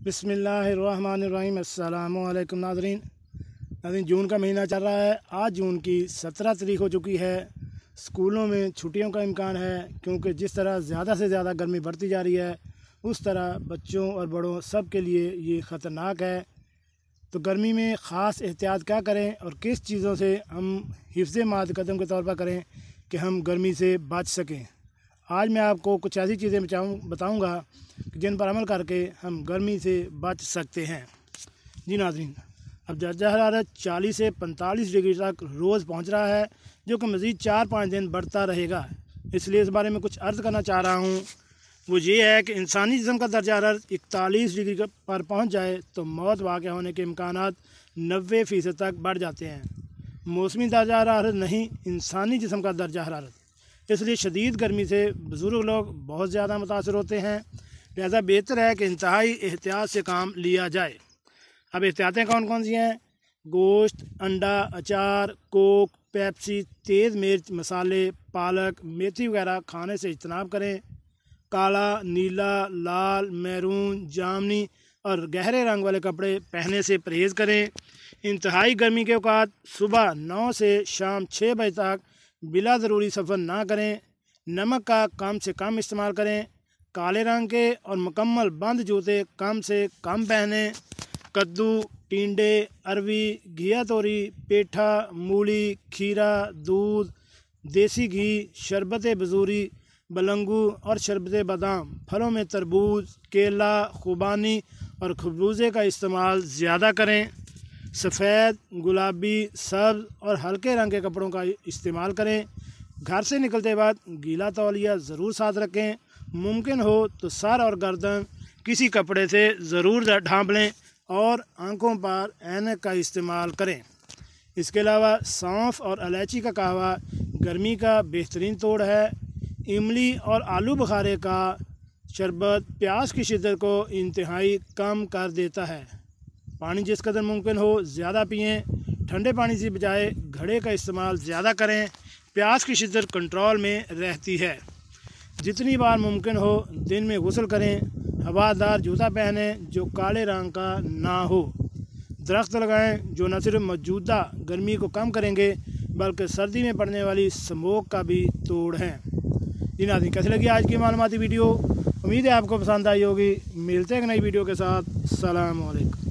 बिस्मिल्लाहिर्रहमानिर्रहीम। अस्सलामु अलैकुम नाज़रीन। जून का महीना चल रहा है। आज जून की 17 तारीख हो चुकी है। स्कूलों में छुट्टियों का इम्कान है, क्योंकि जिस तरह ज़्यादा से ज़्यादा गर्मी बढ़ती जा रही है उस तरह बच्चों और बड़ों सब के लिए ये ख़तरनाक है। तो गर्मी में ख़ास एहतियात क्या करें और किस चीज़ों से हम हिफ्ज़े माद कदम के तौर पर करें कि हम गर्मी से बच सकें। आज मैं आपको कुछ ऐसी चीज़ें बताऊंगा कि जिन पर अमल करके हम गर्मी से बच सकते हैं। जी नाज़रीन, अब दर्जा हरारत 40 से 45 डिग्री तक रोज़ पहुंच रहा है, जो कि मज़ीद 4-5 दिन बढ़ता रहेगा। इसलिए इस बारे में कुछ अर्ज़ करना चाह रहा हूँ। वो ये है कि इंसानी जिस्म का दर्जा हरारत 41 डिग्री पर पहुँच जाए तो मौत वाक़या होने के इम्कानात 90% तक बढ़ जाते हैं। मौसमी दर्जा हरारत नहीं, इंसानी जिस्म का दर्जा हरारत। इसलिए शदीद गर्मी से बुज़ुर्ग लोग बहुत ज़्यादा मुतासर होते हैं। लिहाजा बेहतर है कि इंतहाई एहतियात से काम लिया जाए। अब एहतियातें कौन कौन सी हैं? गोश्त, अंडा, अचार, कोक, पेप्सी, तेज़ मिर्च, मसाले, पालक, मेथी वगैरह खाने से इज्तनाब करें। काला, नीला, लाल, मैरून, जामनी और गहरे रंग वाले कपड़े पहनने से परहेज़ करें। इंतहाई गर्मी के औकात सुबह 9 से शाम 6 बजे तक बिला ज़रूरी सफ़र ना करें। नमक का कम से कम इस्तेमाल करें। काले रंग के और मुकम्मल बंद जूते कम से कम पहनें। कद्दू, टिंडे, अरवी, घिया तोरी, पेठा, मूली, खीरा, दूध, देसी घी, शरबत बजूरी, बलंगू और शरबत बादाम, फलों में तरबूज, केला, खुबानी और खरबूजे का इस्तेमाल ज़्यादा करें। सफ़ेद, गुलाबी, सब्ज़ और हल्के रंग के कपड़ों का इस्तेमाल करें। घर से निकलते वक्त गीला तौलिया ज़रूर साथ रखें। मुमकिन हो तो सर और गर्दन किसी कपड़े से ज़रूर ढाँप लें और आँखों पर ऐनक का इस्तेमाल करें। इसके अलावा सौंफ और इलायची का कहवा गर्मी का बेहतरीन तोड़ है। इमली और आलू बुखारे का शरबत प्यास की शिद्दत को इंतहाई कम कर देता है। पानी जिस कदर मुमकिन हो ज़्यादा पिएं। ठंडे पानी से बजाय घड़े का इस्तेमाल ज़्यादा करें। प्यास की शिद्दत कंट्रोल में रहती है। जितनी बार मुमकिन हो दिन में गुस्ल करें। हवादार जूता पहनें जो काले रंग का ना हो। दरख्त लगाएं जो न सिर्फ मौजूदा गर्मी को कम करेंगे बल्कि सर्दी में पड़ने वाली स्मोक का भी तोड़ हैं। जी नाज़रीन, कैसी लगी आज की मालूमाती वीडियो? उम्मीद है आपको पसंद आई होगी। मिलते हैं एक नई वीडियो के साथ। अस्सलामु अलैकुम।